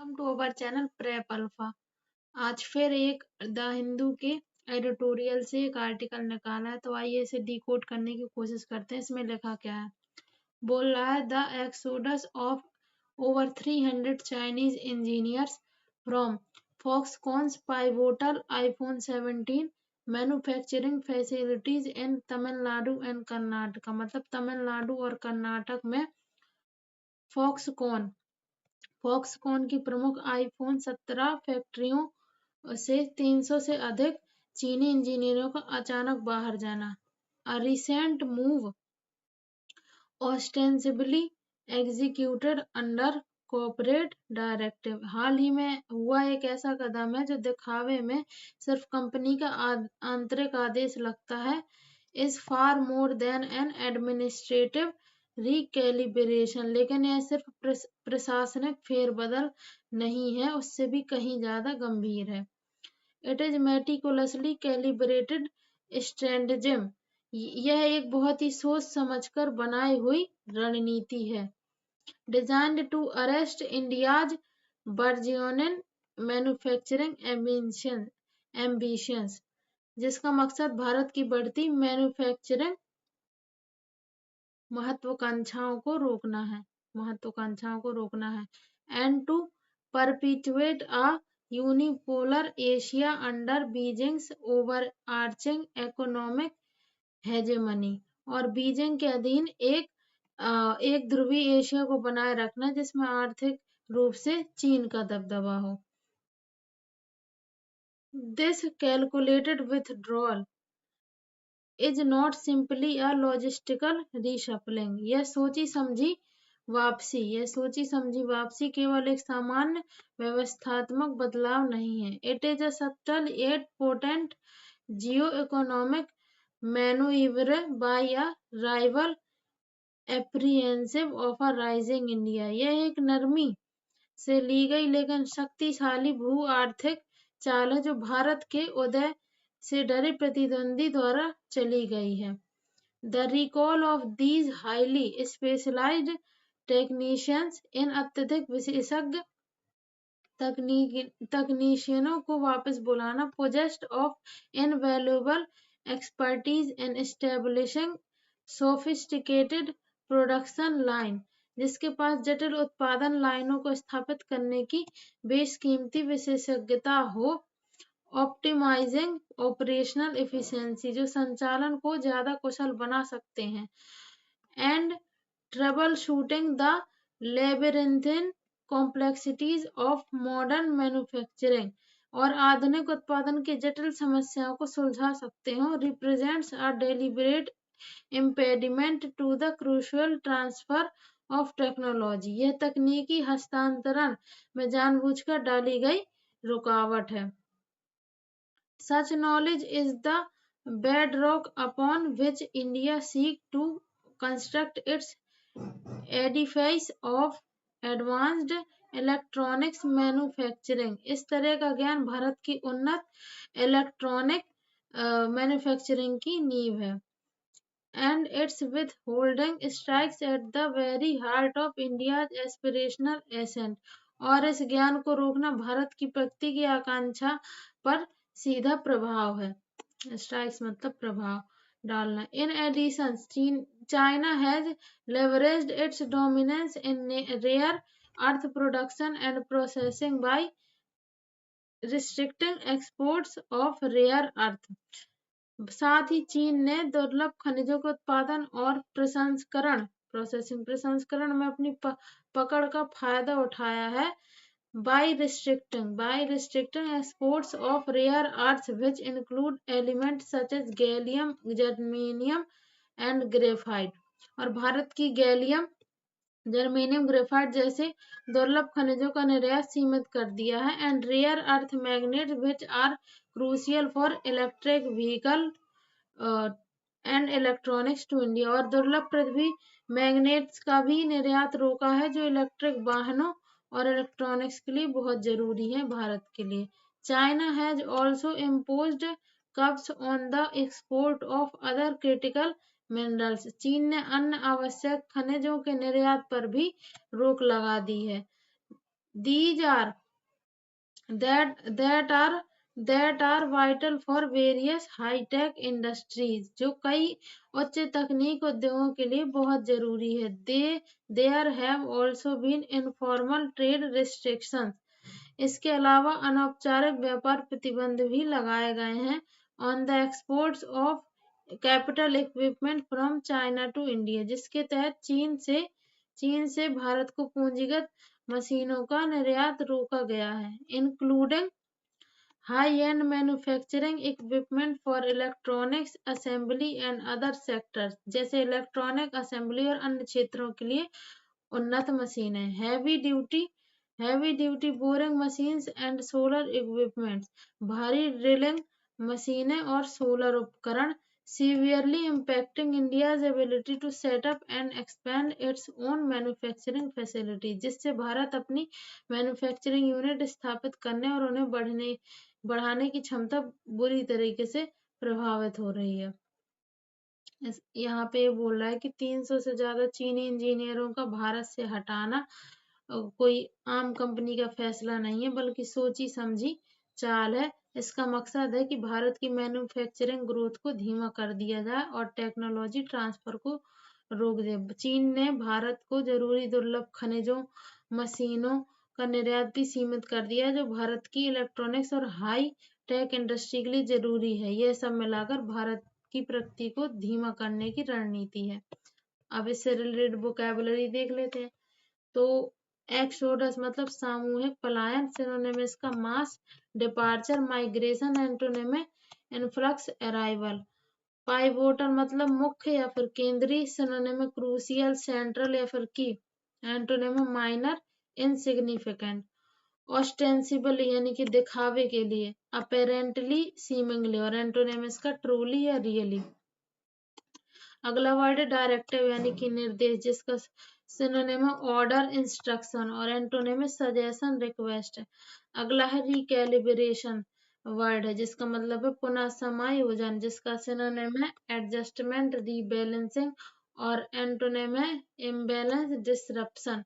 Welcome to our channel prep alpha. आज फिर एक द हिंदू के एडिटोरियल से एक आर्टिकल निकाला है, तो आइए इसे डिकोड करने की कोशिश करते हैं। इसमें लिखा क्या है? बोल रहा है the exodus of over 300 Chinese engineers from Foxconn's pivotal iPhone 17 manufacturing facilities in Tamil Nadu and Karnataka. मतलब तमिलनाडु और कर्नाटक में फॉक्सकॉन की प्रमुख आईफोन 17 फैक्ट्रियों से 300 से अधिक चीनी इंजीनियरों का अचानक बाहर जाना। A recent move ostensibly executed under corporate directive. हाल ही में हुआ एक ऐसा कदम है जो दिखावे में सिर्फ कंपनी का आंतरिक आदेश लगता है। Is far more than N administrative recalibration, लेकिन यह सिर्फ प्रशासनिक फेरबदल नहीं है, उससे भी कहीं ज्यादा गंभीर है। इट इज मेटिकुलसली कैलिब्रेटेड स्ट्रेटजिम, यह एक बहुत ही सोच समझकर बनाई हुई रणनीति है। Designed to arrest India's burgeoning manufacturing ambitions, जिसका मकसद भारत की बढ़ती मैन्युफैक्चरिंग महत्वाकांक्षाओं को रोकना है and to perpetuate a unipolar Asia under Beijing's overarching economic hegemony, और बीजिंग के अधीन एक ध्रुवीय एशिया को बनाए रखना जिसमें आर्थिक रूप से चीन का दबदबा हो। This calculated withdrawal is not simply a logistical reshuffling, यह सोची समझी वापसी केवल एक सामान्य व्यवस्थात्मक बदलाव नहीं है। It is a subtle yet potent geo economic manoeuvre by a rival apprehensive of a rising India, यह एक नरमी से ली गई लेकिन शक्तिशाली भू आर्थिक चाल है जो भारत के उदय से डरे प्रतिद्वंदी द्वारा चली गई है। The recall of these highly specialized technicians, इन अत्यधिक विशेषज्ञ तकनीशियनों को वापस बुलाना, possessed of invaluable expertise in establishing sophisticated production line, जिसके पास जटिल उत्पादन लाइनों को स्थापित करने की बेशकीमती विशेषज्ञता हो। ऑप्टिमाइजिंग ऑपरेशनल एफिशिएंसी, जो संचालन को ज्यादा कुशल बना सकते हैं। And troubleshooting the labyrinthine complexities of modern manufacturing, और आधुनिक उत्पादन की जटिल समस्याओं को सुलझा सकते हो। Represents a deliberate impediment to the crucial transfer of technology, यह तकनीकी हस्तांतरण में जानबूझकर डाली गई रुकावट है। Such knowledge is the bedrock upon which India seeks to construct its edifice of advanced electronics manufacturing, इस तरह का ज्ञान भारत की उन्नत इलेक्ट्रॉनिक मैन्युफैक्चरिंग की नींव है। And its withholding strikes at the very heart of India's aspirational ascent, और इस ज्ञान को रोकना भारत की प्रगति की आकांक्षा पर सीधा प्रभाव है। स्ट्राइक्स मतलब प्रभाव डालना। In addition China has leveraged its dominance in rare earth production and processing by restricting exports of rare earth, साथ ही चीन ने दुर्लभ खनिजों के उत्पादन और प्रसंस्करण में अपनी पकड़ का फायदा उठाया है। by restricting exports of rare earths which include elements such as gallium, germanium and graphite, और भारत की गैलियम, जर्मेनियम, ग्रेफाइट जैसे दुर्लभ खनिजों का निर्यात सीमित कर दिया है। And rare earth magnets which are crucial for electric vehicle and electronics to India, और दुर्लभ पृथ्वी मैग्नेट्स का भी निर्यात रोका है जो इलेक्ट्रिक वाहनों और इलेक्ट्रॉनिक्स के लिए बहुत जरूरी है भारत के लिए। China has also imposed कब्स on the export of other critical minerals, चीन ने अन्य आवश्यक खनिजों के निर्यात पर भी रोक लगा दी है। These are that that are that are vital for various high tech industries, जो कई उच्च तकनीक उद्योगों के लिए बहुत जरूरी है। There have also been informal trade restrictions। इसके अलावा अनौपचारिक व्यापार प्रतिबंध भी लगाए गए हैं on the exports of capital equipment from China to India, जिसके तहत चीन से भारत को पूंजीगत मशीनों का निर्यात रोका गया है, including high and manufacturing equipment for electronics assembly and other sectors, जैसे इलेक्ट्रॉनिक असेंबली और अन्य क्षेत्रों के लिए उन्नत मशीनें, heavy duty boring machines and solar equipments, भारी ड्रिलिंग मशीनें और सोलर उपकरण, severely impacting India's ability to set up and expand its own manufacturing facilities, जिससे भारत अपनी मैन्युफैक्चरिंग यूनिट स्थापित करने और उन्हें बढ़ाने की क्षमता बुरी तरीके से प्रभावित हो रही है। यहाँ पे ये बोल रहा है कि 300 से ज्यादा चीनी इंजीनियरों का भारत से हटाना कोई आम कंपनी का फैसला नहीं है, बल्कि सोची समझी चाल है। इसका मकसद है कि भारत की मैन्युफैक्चरिंग ग्रोथ को धीमा कर दिया जाए और टेक्नोलॉजी ट्रांसफर को रोक दे। चीन ने भारत को जरूरी दुर्लभ खनिजों, मशीनों का निर्यात भी सीमित कर दिया है, जो भारत की इलेक्ट्रॉनिक्स और हाई टेक इंडस्ट्री के लिए जरूरी है। यह सब मिलाकर भारत की प्रगति को धीमा करने की रणनीति है। अब इससे रिलेटेड वोकैबुलरी देख लेते हैं। तो एक्सोडस मतलब सामूहिक पलायन, सिनोनिम इसका मास departure, migration, antonym influx, arrival. Pivotal मतलब मुख्य या फिर केंद्रीय, सिनोनिम क्रूशियल, सेंट्रल या फिर की, एंटोनिम माइनर, इनसिग्निफिकेंट। ऑस्टेंसिबल यानी कि दिखावे के लिए, अपेरेंटली, सीमिंगली, और एंटोनिम इसका ट्रूली या रियली। अगला वर्ड है डायरेक्टिव यानी कि निर्देश, जिसका सिनोनिम ऑर्डर, इंस्ट्रक्शन, और एंटोनिम सजेशन, रिक्वेस्ट है। अगला है रिकैलिब्रेशन वर्ड है, जिसका मतलब है पुनः समायोजन, जिसका सिनोनिम है एडजस्टमेंट, रीबैलेंसिंग, और एंटोनिम है इम्बैलेंस, डिसरप्शन।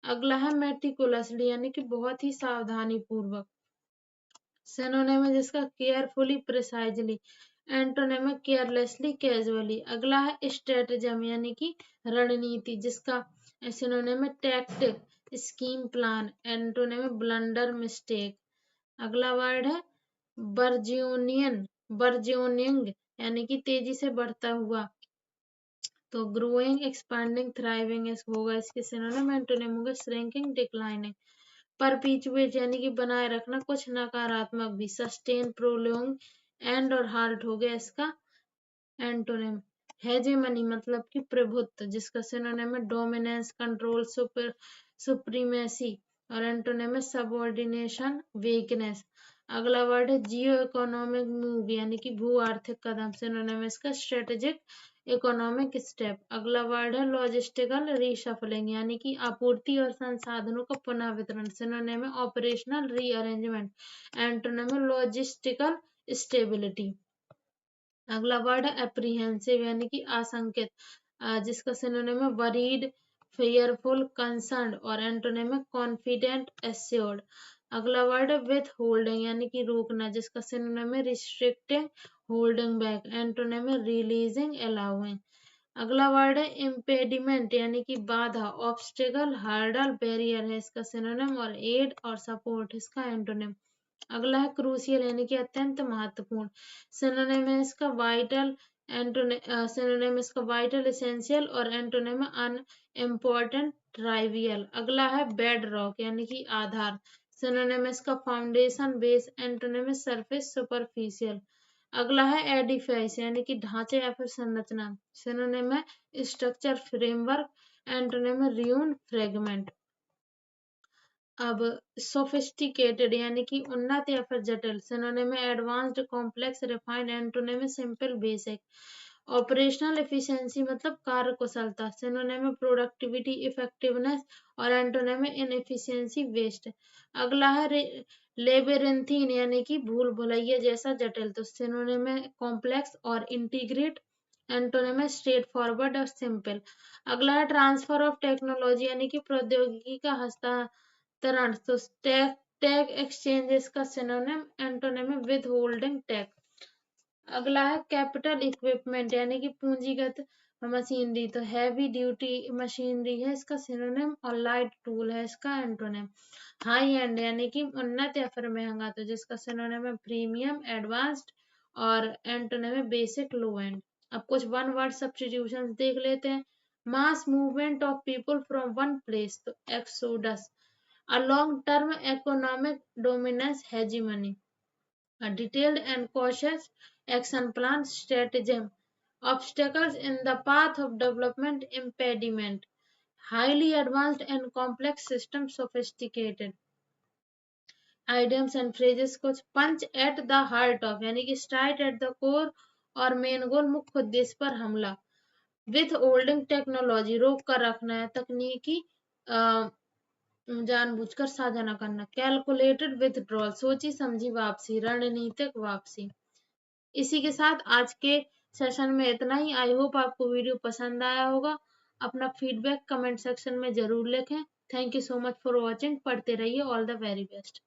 अगला है मेटिकुलसली यानी कि बहुत ही सावधानी पूर्वक, सिनोनिम है जिसका केयरफुली, प्रिसाइजली, एंटोनिम है केयरलेसली, कैजुअली। अगला है स्ट्रेटजम यानी कि रणनीति, जिसका सिनोनिम है टैक्टिक, स्कीम, प्लान, एंटोनिम है ब्लंडर, मिस्टेक। अगला वर्ड है बर्जियोनिंग यानी कि तेजी से बढ़ता हुआ, तो ग्रोइंग, एक्सपैंडिंग, थ्राइविंग होगा इसके सिनोनिम। एंटोनिम होगा श्रिंकिंग, डिक्लाइनिंग। परपीचुएट यानी कि बनाए रखना, कुछ नकारात्मक भी, सस्टेन, प्रोलोंग, एंड और हाल्ट हो गया इसका एंटोनिम। हेजेमनी मतलब कि प्रभुत्व, जिसका सिनोनिम है डोमिनेंस, कंट्रोल, सुप्रीमेसी, और एंटोनिम है सबऑर्डिनेशन, वीकनेस। अगला वर्ड है जियो इकोनॉमिक मूव यानी कि भू आर्थिक कदम, सिनोनिम इसका स्ट्रेटेजिक इकोनॉमिक स्टेप। अगला वर्ड है लॉजिस्टिकल रीशफलिंग यानी कि आपूर्ति और संसाधनों का पुनः वितरण, सिनोनिम है ऑपरेशनल रीअरेंजमेंट, एंटोनिम है लॉजिस्टिकल स्टेबिलिटी। अगला वर्ड है एप्रीहेंसिव यानी कि आशंकित, जिसका सिनोनिम है वरीड, फेयरफुल, कंसर्न्ड, और एंटोनिम है कॉन्फिडेंट, एश्योर्ड। अगला वर्ड है विथ होल्डिंग यानी कि रोकना, जिसका सिनोनिम है रिस्ट्रिक्टिंग, होल्डिंग बैक, एंटोनिम है रिलीजिंग, अलाउइंग। अगला वर्ड है इम्पेडिमेंट यानी कि बाधा, ऑब्स्टिकल, हर्डल, बैरियर है इसका सिनोनिम, और एड और सपोर्ट इसका एंटोनिम। अगला है क्रूशियल यानी कि अत्यंत महत्वपूर्ण, सिनोनिम है इसका वाइटल, सिनोनिम इसका वाइटल, एसेंशियल, और एंटोनिम अनइम्पोर्टेंट, ट्राइवियल। अगला है बेड रॉक यानी कि आधार, सिनोनिम इसका foundation, base, antonym surface, superficial. अगला है एडिफाइस यानी कि ढांचे या फिर संरचना, सिनोनिम है structure, framework, antonym ruin, fragment. अब सोफिस्टिकेटेड यानी कि उन्नत या फिर जटिल, सिनोनिम है advanced, complex, refined, antonym simple, basic. Operational efficiency मतलब कार्य कुशलता, सिनोनिम है प्रोडक्टिविटी, इफेक्टिवनेस, और एंटोनिम इनएफिशिएंसी, वेस्ट। अगला है लेबिरिंथीन यानी कि भूल भुलैया जैसा जटिल, तो सिनोनिम है कॉम्प्लेक्स और इंटीग्रेट, एंटोनिम स्ट्रेट फॉरवर्ड और सिंपल। अगला है ट्रांसफर ऑफ टेक्नोलॉजी यानी कि प्रौद्योगिकी का तरंट, तो टैग एक्सचेंजेस का synonym antonym with holding tag. अगला है कैपिटल इक्विपमेंट यानी कि पूंजीगत मशीनरी, तो हैवी ड्यूटी मशीनरी है इसका सिनोनिम, और लाइट टूल है इसका एंटोनिम। हाई एंड यानी कि उन्नत या फिर महंगा, तो जिसका सिनोनिम है प्रीमियम, एडवांस्ड, और एंटोनिम है बेसिक, लो एंड। अब कुछ वन वर्ड सब्स्टिट्यूशन देख लेते हैं। Mass movement of people from one place, तो exodus. A long-term economic dominance hegemony, a detailed and cautious action plan stratagem, obstacles in the path of development impediment, highly advanced and complex system sophisticated. Idioms and phrases कुछ punch at the heart of यानी कि strike at the core और main goal मुख्य उद्देश्य पर हमला। With holding technology रोक कर रखना है, तकनीकी जानबूझकर साझा न करना। कैलकुलेटेड विथड्रॉल सोची समझी वापसी, रणनीतिक वापसी। इसी के साथ आज के सेशन में इतना ही। आई होप आपको वीडियो पसंद आया होगा। अपना फीडबैक कमेंट सेक्शन में जरूर लिखें। Thank you so much for watching. पढ़ते रहिए। All the very best.